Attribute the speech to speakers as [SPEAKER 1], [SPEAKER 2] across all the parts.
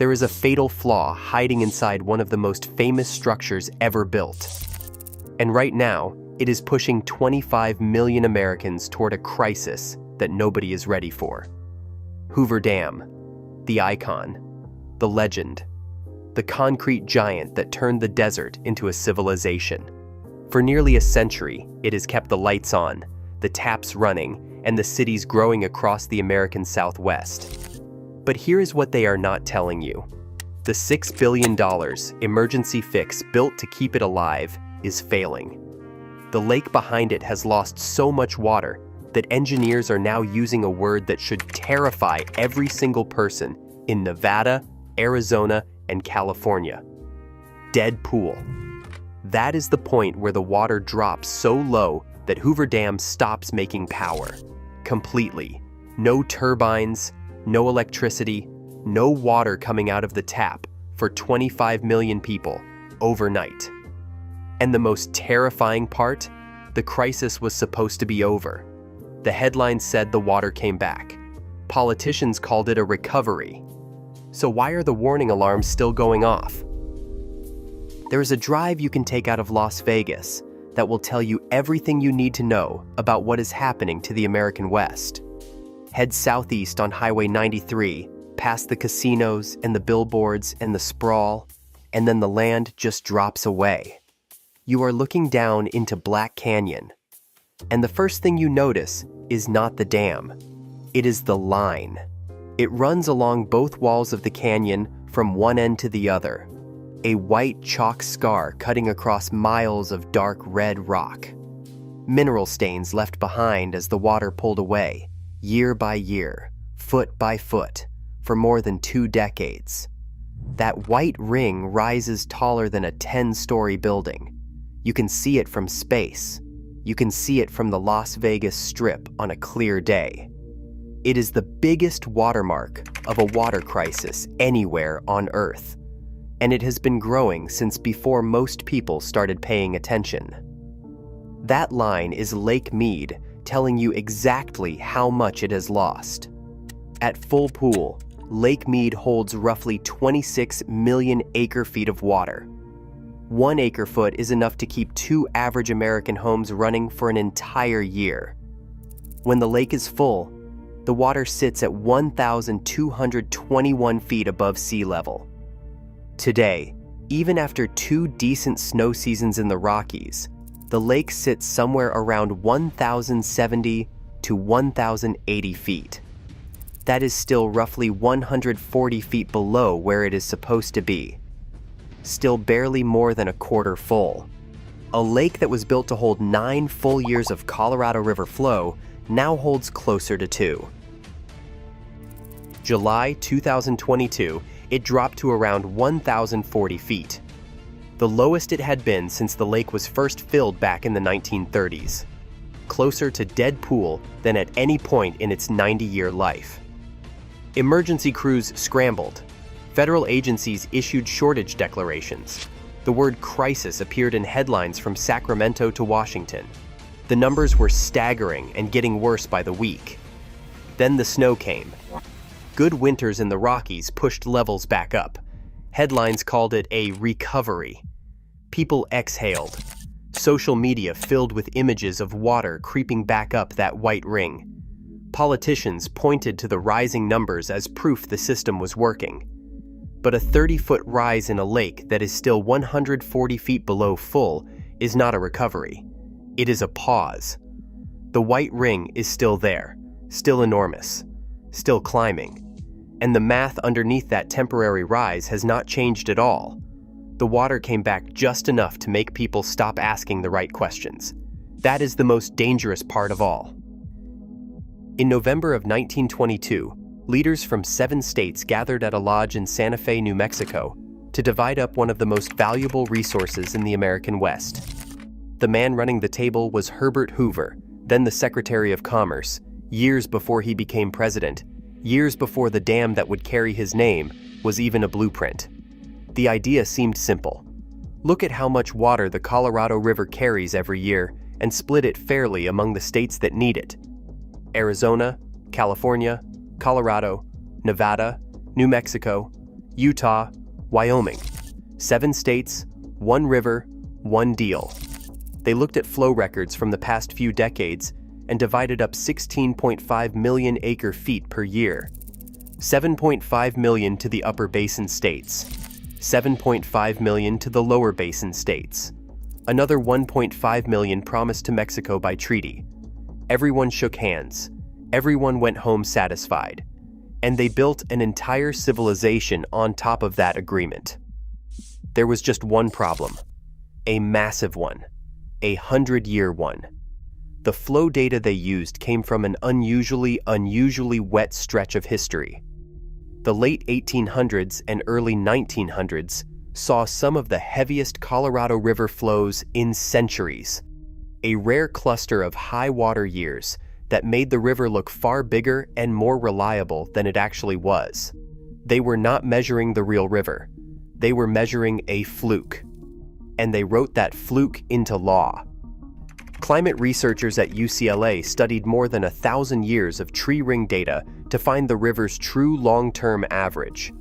[SPEAKER 1] there is a fatal flaw hiding inside one of the most famous structures ever built. And right now, it is pushing 25 million Americans toward a crisis that nobody is ready for. Hoover Dam, the icon, the legend, the concrete giant that turned the desert into a civilization. For nearly a century, it has kept the lights on, the taps running, and the cities growing across the American Southwest. But here is what they are not telling you. The $6 billion emergency fix built to keep it alive is failing. The lake behind it has lost so much water that engineers are now using a word that should terrify every single person in Nevada, Arizona, and California. Dead pool. That is the point where the water drops so low that Hoover Dam stops making power. Completely. No turbines, no electricity, no water coming out of the tap for 25 million people overnight. And the most terrifying part, the crisis was supposed to be over. The headlines said the water came back. Politicians called it a recovery. So why are the warning alarms still going off? There is a drive you can take out of Las Vegas that will tell you everything you need to know about what is happening to the American West. Head southeast on Highway 93, past the casinos and the billboards and the sprawl, and then the land just drops away. You are looking down into Black Canyon, and the first thing you notice is not the dam. It is the line. It runs along both walls of the canyon from one end to the other, a white chalk scar cutting across miles of dark red rock. Mineral stains left behind as the water pulled away, year by year, foot by foot, for more than 2 decades. That white ring rises taller than a 10-story building. You can see it from space. You can see it from the Las Vegas Strip on a clear day. It is the biggest watermark of a water crisis anywhere on Earth, and it has been growing since before most people started paying attention. That line is Lake Mead telling you exactly how much it has lost. At full pool, Lake Mead holds roughly 26 million acre-feet of water. 1 acre-foot is enough to keep 2 average American homes running for an entire year. When the lake is full, the water sits at 1,221 feet above sea level. Today, even after 2 decent snow seasons in the Rockies, the lake sits somewhere around 1,070 to 1,080 feet. That is still roughly 140 feet below where it is supposed to be. Still barely more than a quarter full. A lake that was built to hold 9 full years of Colorado River flow now holds closer to 2. July 2022, it dropped to around 1,040 feet. The lowest it had been since the lake was first filled back in the 1930s. Closer to dead pool than at any point in its 90-year life. Emergency crews scrambled. Federal agencies issued shortage declarations. The word crisis appeared in headlines from Sacramento to Washington. The numbers were staggering and getting worse by the week. Then the snow came. Good winters in the Rockies pushed levels back up. Headlines called it a recovery. People exhaled. Social media filled with images of water creeping back up that white ring. Politicians pointed to the rising numbers as proof the system was working. But a 30-foot rise in a lake that is still 140 feet below full is not a recovery. It is a pause. The white ring is still there, still enormous, still climbing. And the math underneath that temporary rise has not changed at all. The water came back just enough to make people stop asking the right questions. That is the most dangerous part of all. In November of 1922, leaders from 7 states gathered at a lodge in Santa Fe, New Mexico, to divide up one of the most valuable resources in the American West. The man running the table was Herbert Hoover, then the Secretary of Commerce, years before he became president, years before the dam that would carry his name was even a blueprint. The idea seemed simple. Look at how much water the Colorado River carries every year and split it fairly among the states that need it. Arizona, California, Colorado, Nevada, New Mexico, Utah, Wyoming. 7 states, 1 river, 1 deal. They looked at flow records from the past few decades and divided up 16.5 million acre-feet per year. 7.5 million to the upper basin states, 7.5 million to the lower basin states. Another 1.5 million promised to Mexico by treaty. Everyone shook hands. Everyone went home satisfied. And they built an entire civilization on top of that agreement. There was just one problem. A massive one. A 100-year one. The flow data they used came from an unusually wet stretch of history. The late 1800s and early 1900s saw some of the heaviest Colorado River flows in centuries. A rare cluster of high water years that made the river look far bigger and more reliable than it actually was. They were not measuring the real river. They were measuring a fluke. And they wrote that fluke into law. Climate researchers at UCLA studied more than 1,000 years of tree ring data to find the river's true long-term average.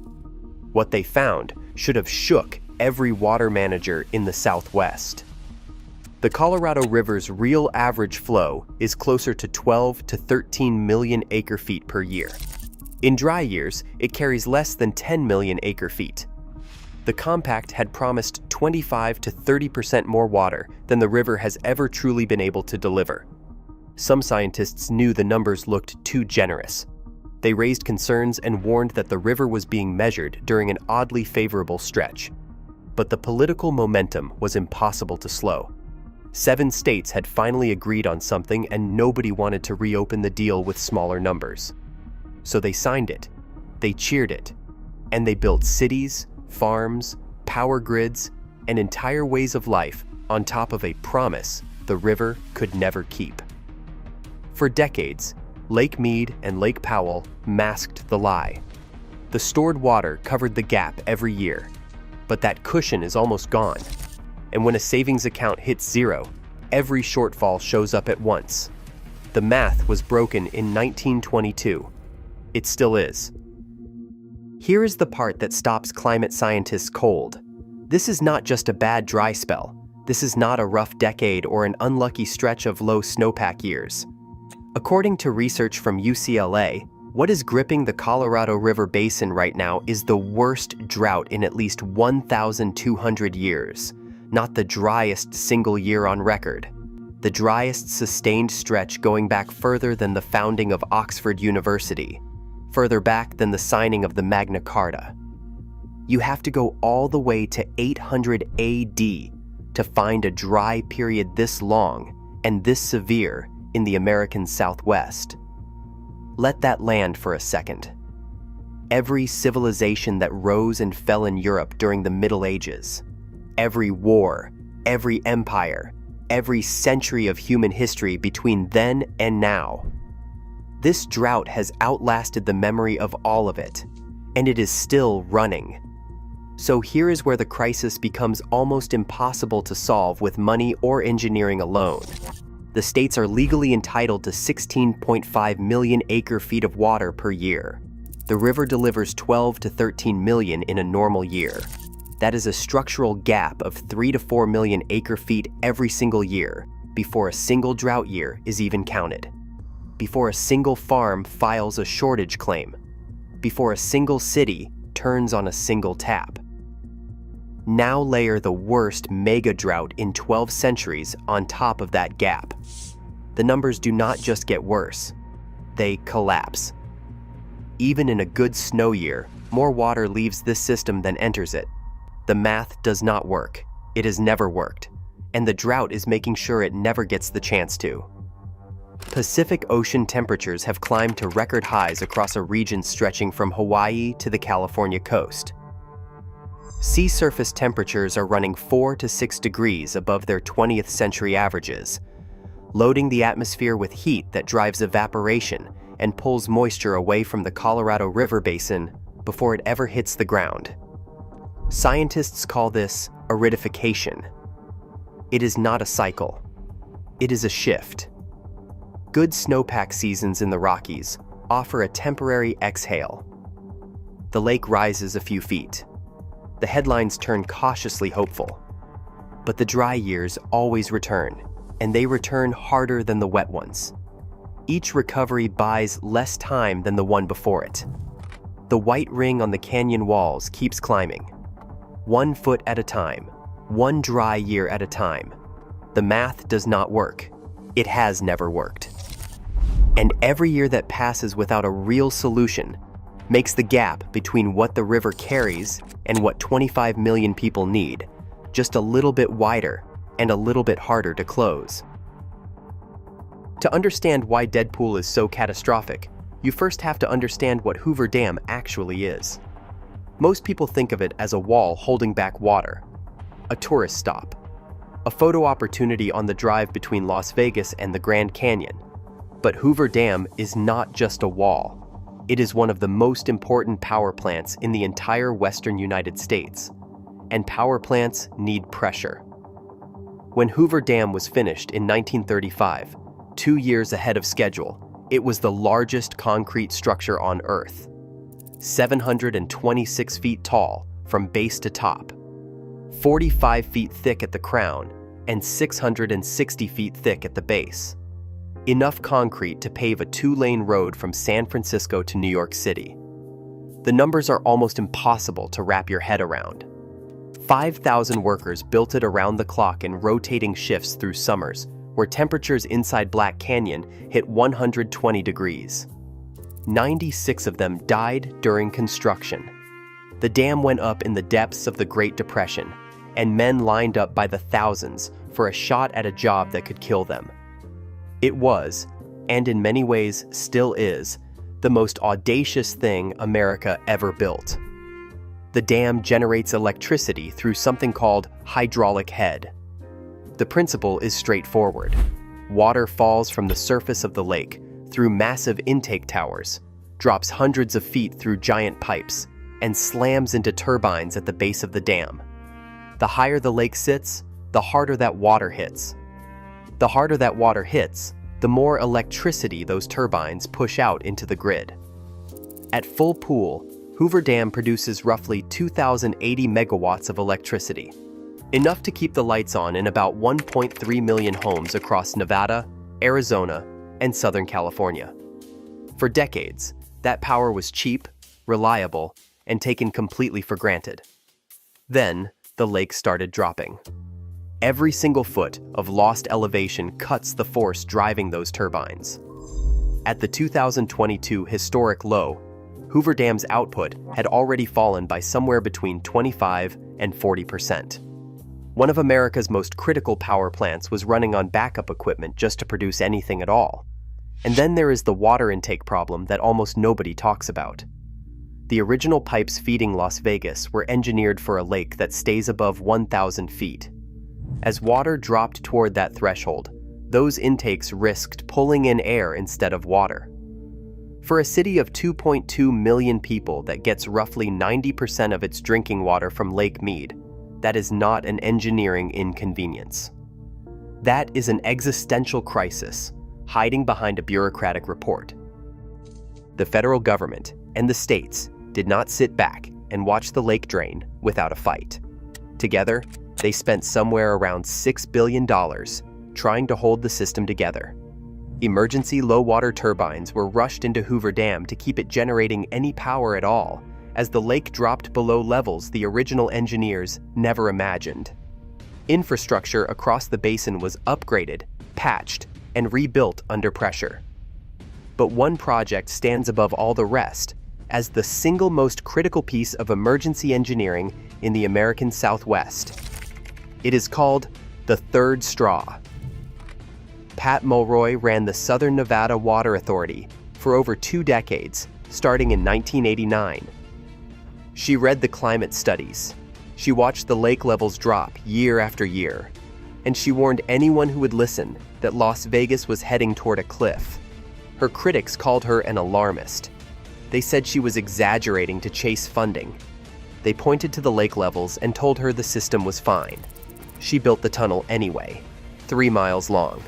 [SPEAKER 1] What they found should have shook every water manager in the Southwest. The Colorado River's real average flow is closer to 12 to 13 million acre-feet per year. In dry years, it carries less than 10 million acre-feet. The compact had promised 25 to 30% more water than the river has ever truly been able to deliver. Some scientists knew the numbers looked too generous. They raised concerns and warned that the river was being measured during an oddly favorable stretch. But the political momentum was impossible to slow. 7 states had finally agreed on something and nobody wanted to reopen the deal with smaller numbers. So they signed it, they cheered it, and they built cities, farms, power grids, and entire ways of life on top of a promise the river could never keep. For decades, Lake Mead and Lake Powell masked the lie. The stored water covered the gap every year, but that cushion is almost gone. And when a savings account hits zero, every shortfall shows up at once. The math was broken in 1922. It still is. Here is the part that stops climate scientists cold. This is not just a bad dry spell. This is not a rough decade or an unlucky stretch of low snowpack years. According to research from UCLA, what is gripping the Colorado River Basin right now is the worst drought in at least 1,200 years. Not the driest single year on record. The driest sustained stretch going back further than the founding of Oxford University. Further back than the signing of the Magna Carta. You have to go all the way to 800 AD to find a dry period this long and this severe in the American Southwest. Let that land for a second. Every civilization that rose and fell in Europe during the Middle Ages, every war, every empire, every century of human history between then and now. This drought has outlasted the memory of all of it, and it is still running. So here is where the crisis becomes almost impossible to solve with money or engineering alone. The states are legally entitled to 16.5 million acre-feet of water per year. The river delivers 12 to 13 million in a normal year. That is a structural gap of 3 to 4 million acre-feet every single year before a single drought year is even counted. Before a single farm files a shortage claim. Before a single city turns on a single tap. Now layer the worst mega drought in 12 centuries on top of that gap. The numbers do not just get worse, they collapse. Even in a good snow year, more water leaves this system than enters it. The math does not work. It has never worked. And the drought is making sure it never gets the chance to. Pacific Ocean temperatures have climbed to record highs across a region stretching from Hawaii to the California coast. Sea surface temperatures are running 4 to 6 degrees above their 20th century averages, loading the atmosphere with heat that drives evaporation and pulls moisture away from the Colorado River Basin before it ever hits the ground. Scientists call this aridification. It is not a cycle. It is a shift. Good snowpack seasons in the Rockies offer a temporary exhale. The lake rises a few feet. The headlines turn cautiously hopeful. But the dry years always return, and they return harder than the wet ones. Each recovery buys less time than the one before it. The white ring on the canyon walls keeps climbing. 1 foot at a time, 1 dry year at a time. The math does not work. It has never worked. And every year that passes without a real solution makes the gap between what the river carries and what 25 million people need just a little bit wider and a little bit harder to close. To understand why Deadpool is so catastrophic, you first have to understand what Hoover Dam actually is. Most people think of it as a wall holding back water, a tourist stop, a photo opportunity on the drive between Las Vegas and the Grand Canyon. But Hoover Dam is not just a wall. It is one of the most important power plants in the entire western United States. And power plants need pressure. When Hoover Dam was finished in 1935, 2 years ahead of schedule, it was the largest concrete structure on Earth. 726 feet tall from base to top, 45 feet thick at the crown, and 660 feet thick at the base. Enough concrete to pave a 2-lane road from San Francisco to New York City. The numbers are almost impossible to wrap your head around. 5,000 workers built it around the clock in rotating shifts through summers, where temperatures inside Black Canyon hit 120 degrees. 96 of them died during construction. The dam went up in the depths of the Great Depression, and men lined up by the thousands for a shot at a job that could kill them. It was, and in many ways still is, the most audacious thing America ever built. The dam generates electricity through something called hydraulic head. The principle is straightforward. Water falls from the surface of the lake through massive intake towers, drops hundreds of feet through giant pipes, and slams into turbines at the base of the dam. The higher the lake sits, the harder that water hits. The harder that water hits, the more electricity those turbines push out into the grid. At full pool, Hoover Dam produces roughly 2,080 megawatts of electricity, enough to keep the lights on in about 1.3 million homes across Nevada, Arizona, and Southern California. For decades, that power was cheap, reliable, and taken completely for granted. Then, the lake started dropping. Every single foot of lost elevation cuts the force driving those turbines. At the 2022 historic low, Hoover Dam's output had already fallen by somewhere between 25 and 40%. One of America's most critical power plants was running on backup equipment just to produce anything at all. And then there is the water intake problem that almost nobody talks about. The original pipes feeding Las Vegas were engineered for a lake that stays above 1,000 feet. As water dropped toward that threshold, those intakes risked pulling in air instead of water. For a city of 2.2 million people that gets roughly 90% of its drinking water from Lake Mead, that is not an engineering inconvenience. That is an existential crisis hiding behind a bureaucratic report. The federal government and the states did not sit back and watch the lake drain without a fight. Together, they spent somewhere around $6 billion trying to hold the system together. Emergency low-water turbines were rushed into Hoover Dam to keep it generating any power at all, as the lake dropped below levels the original engineers never imagined. Infrastructure across the basin was upgraded, patched, and rebuilt under pressure. But one project stands above all the rest as the single most critical piece of emergency engineering in the American Southwest. It is called the third straw. Pat Mulroy ran the Southern Nevada Water Authority for over 2 decades, starting in 1989. She read the climate studies. She watched the lake levels drop year after year. And she warned anyone who would listen that Las Vegas was heading toward a cliff. Her critics called her an alarmist. They said she was exaggerating to chase funding. They pointed to the lake levels and told her the system was fine. She built the tunnel anyway, 3 miles long.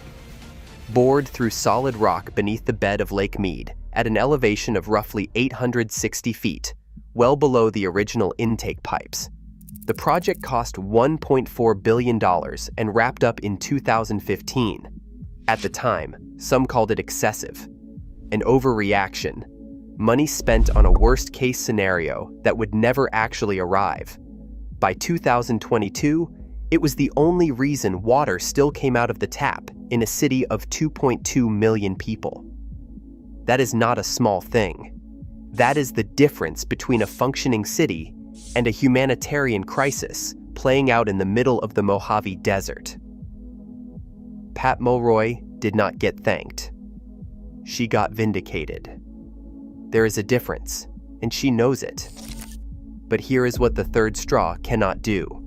[SPEAKER 1] Bored through solid rock beneath the bed of Lake Mead at an elevation of roughly 860 feet, well below the original intake pipes. The project cost $1.4 billion and wrapped up in 2015. At the time, some called it excessive, an overreaction, money spent on a worst-case scenario that would never actually arrive. By 2022, it was the only reason water still came out of the tap in a city of 2.2 million people. That is not a small thing. That is the difference between a functioning city and a humanitarian crisis playing out in the middle of the Mojave Desert. Pat Mulroy did not get thanked. She got vindicated. There is a difference, and she knows it. But here is what the third straw cannot do.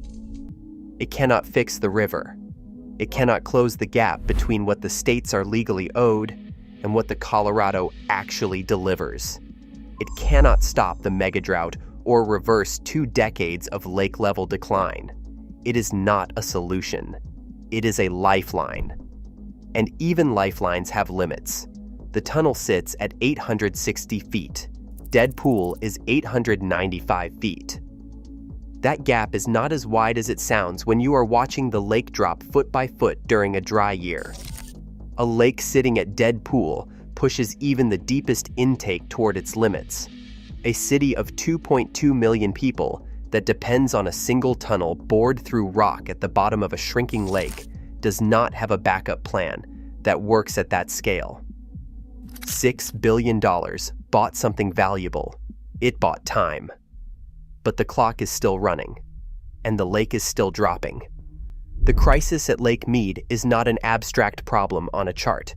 [SPEAKER 1] It cannot fix the river. It cannot close the gap between what the states are legally owed and what the Colorado actually delivers. It cannot stop the megadrought or reverse 2 decades of lake-level decline. It is not a solution. It is a lifeline. And even lifelines have limits. The tunnel sits at 860 feet. Dead Pool is 895 feet. That gap is not as wide as it sounds when you are watching the lake drop foot by foot during a dry year. A lake sitting at Dead Pool pushes even the deepest intake toward its limits. A city of 2.2 million people that depends on a single tunnel bored through rock at the bottom of a shrinking lake does not have a backup plan that works at that scale. $6 billion bought something valuable. It bought time. But the clock is still running, and the lake is still dropping. The crisis at Lake Mead is not an abstract problem on a chart.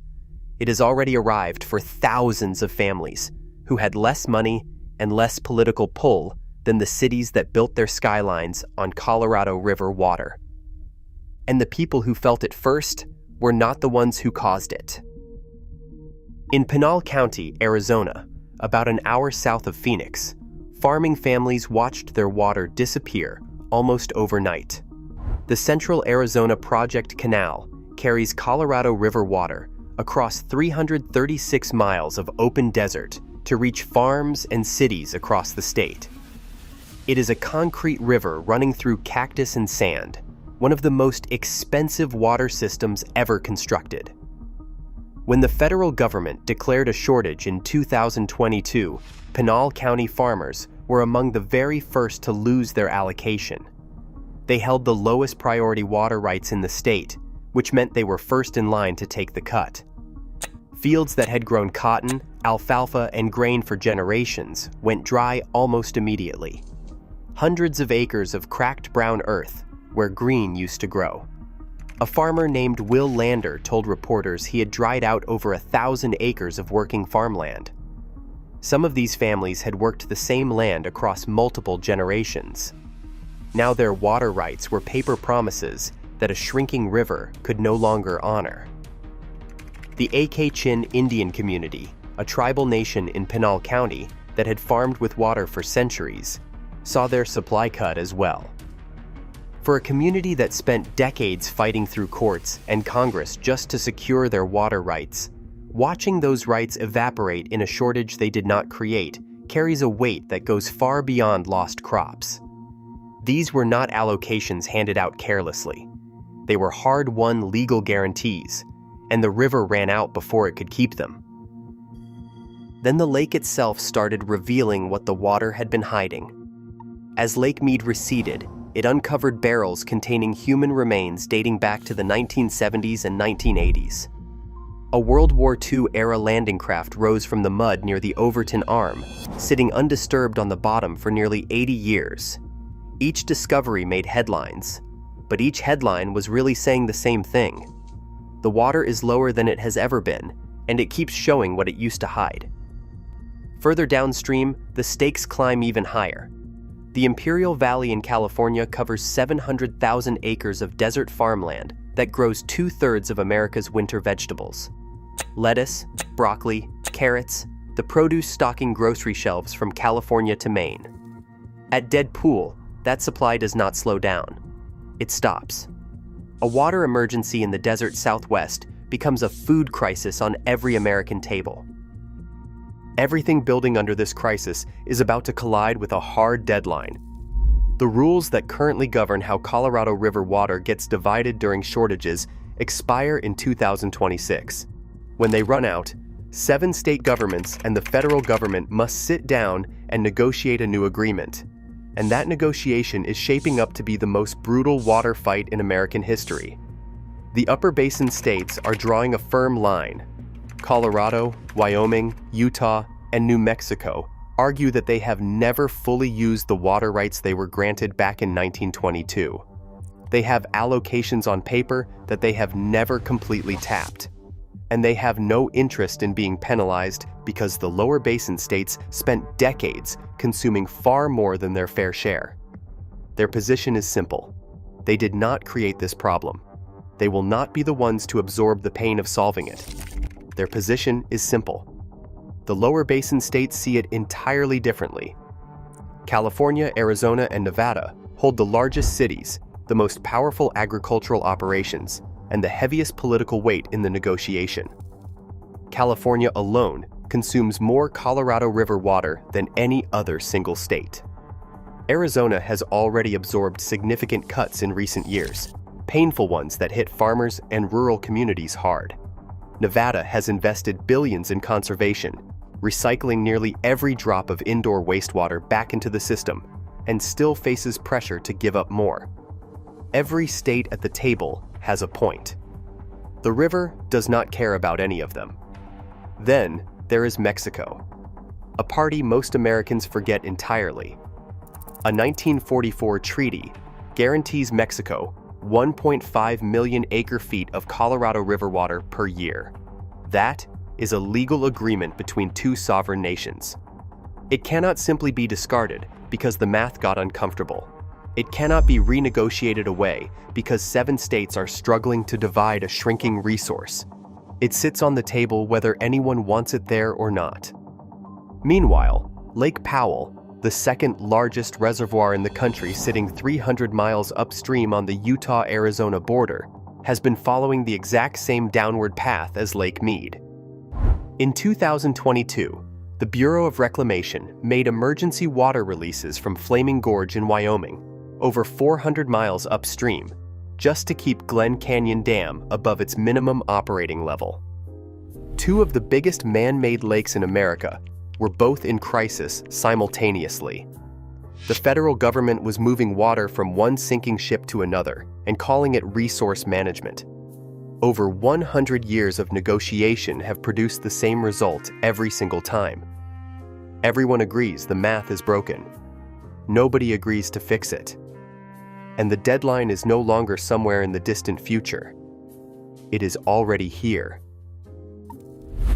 [SPEAKER 1] It has already arrived for thousands of families who had less money and less political pull than the cities that built their skylines on Colorado River water. And the people who felt it first were not the ones who caused it. In Pinal County, Arizona, about an hour south of Phoenix, farming families watched their water disappear almost overnight. The Central Arizona Project Canal carries Colorado River water across 336 miles of open desert to reach farms and cities across the state. It is a concrete river running through cactus and sand, one of the most expensive water systems ever constructed. When the federal government declared a shortage in 2022, Pinal County farmers were among the very first to lose their allocation. They held the lowest priority water rights in the state, which meant they were first in line to take the cut. Fields that had grown cotton, alfalfa, and grain for generations went dry almost immediately. Hundreds of acres of cracked brown earth where green used to grow. A farmer named Will Lander told reporters he had dried out over 1,000 acres of working farmland. Some of these families had worked the same land across multiple generations. Now their water rights were paper promises that a shrinking river could no longer honor. The Aitken Indian community, a tribal nation in Pinal County that had farmed with water for centuries, saw their supply cut as well. For a community that spent decades fighting through courts and Congress just to secure their water rights, watching those rights evaporate in a shortage they did not create carries a weight that goes far beyond lost crops. These were not allocations handed out carelessly. They were hard-won legal guarantees, and the river ran out before it could keep them. Then the lake itself started revealing what the water had been hiding. As Lake Mead receded, it uncovered barrels containing human remains dating back to the 1970s and 1980s. A World War II-era landing craft rose from the mud near the Overton Arm, sitting undisturbed on the bottom for nearly 80 years. Each discovery made headlines, but each headline was really saying the same thing. The water is lower than it has ever been, and it keeps showing what it used to hide. Further downstream, the stakes climb even higher. The Imperial Valley in California covers 700,000 acres of desert farmland that grows 2/3 of America's winter vegetables. Lettuce, broccoli, carrots, the produce stocking grocery shelves from California to Maine. At Dead Pool, that supply does not slow down. It stops. A water emergency in the desert Southwest becomes a food crisis on every American table. Everything building under this crisis is about to collide with a hard deadline. The rules that currently govern how Colorado River water gets divided during shortages expire in 2026. When they run out, 7 state governments and the federal government must sit down and negotiate a new agreement. And that negotiation is shaping up to be the most brutal water fight in American history. The Upper Basin states are drawing a firm line. Colorado, Wyoming, Utah, and New Mexico argue that they have never fully used the water rights they were granted back in 1922. They have allocations on paper that they have never completely tapped. And they have no interest in being penalized because the lower basin states spent decades consuming far more than their fair share. Their position is simple. They did not create this problem. They will not be the ones to absorb the pain of solving it. Their position is simple. The lower basin states see it entirely differently. California, Arizona, and Nevada hold the largest cities, the most powerful agricultural operations, and the heaviest political weight in the negotiation. California alone consumes more Colorado River water than any other single state. Arizona has already absorbed significant cuts in recent years, painful ones that hit farmers and rural communities hard. Nevada has invested billions in conservation, recycling nearly every drop of indoor wastewater back into the system, and still faces pressure to give up more. Every state at the table has a point. The river does not care about any of them. Then there is Mexico, a party most Americans forget entirely. A 1944 treaty guarantees Mexico 1.5 million acre-feet of Colorado River water per year. That is a legal agreement between 2 sovereign nations. It cannot simply be discarded because the math got uncomfortable. It cannot be renegotiated away because 7 states are struggling to divide a shrinking resource. It sits on the table whether anyone wants it there or not. Meanwhile, Lake Powell, the second largest reservoir in the country sitting 300 miles upstream on the Utah-Arizona border, has been following the exact same downward path as Lake Mead. In 2022, the Bureau of Reclamation made emergency water releases from Flaming Gorge in Wyoming, over 400 miles upstream, just to keep Glen Canyon Dam above its minimum operating level. 2 of the biggest man-made lakes in America were both in crisis simultaneously. The federal government was moving water from one sinking ship to another and calling it resource management. Over 100 years of negotiation have produced the same result every single time. Everyone agrees the math is broken. Nobody agrees to fix it. And the deadline is no longer somewhere in the distant future. It is already here.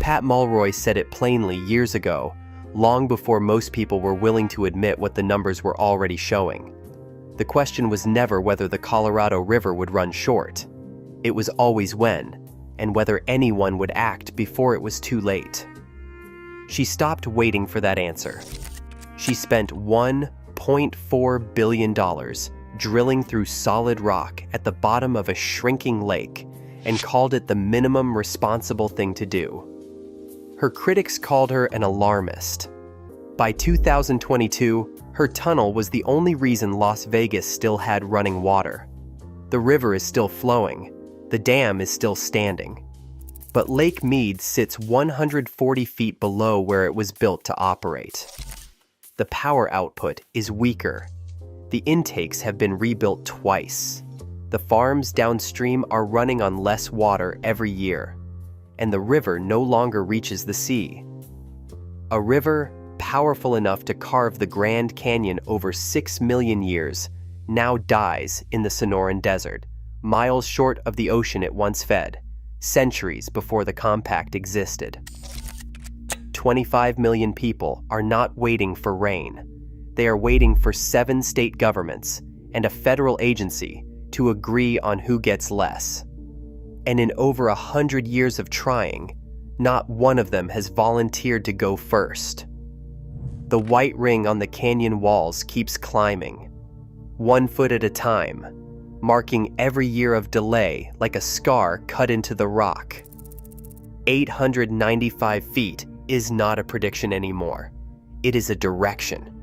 [SPEAKER 1] Pat Mulroy said it plainly years ago, long before most people were willing to admit what the numbers were already showing. The question was never whether the Colorado River would run short. It was always when, and whether anyone would act before it was too late. She stopped waiting for that answer. She spent $1.4 billion drilling through solid rock at the bottom of a shrinking lake and called it the minimum responsible thing to do. Her critics called her an alarmist. By 2022, her tunnel was the only reason Las Vegas still had running water. The river is still flowing. The dam is still standing. But Lake Mead sits 140 feet below where it was built to operate. The power output is weaker. The intakes have been rebuilt twice. The farms downstream are running on less water every year, and the river no longer reaches the sea. A river powerful enough to carve the Grand Canyon over 6 million years now dies in the Sonoran Desert, miles short of the ocean it once fed, centuries before the compact existed. 25 million people are not waiting for rain. They are waiting for 7 state governments and a federal agency to agree on who gets less. And in over 100 years of trying, not one of them has volunteered to go first. The white ring on the canyon walls keeps climbing, 1 foot at a time, marking every year of delay like a scar cut into the rock. 895 feet is not a prediction anymore. It is a direction.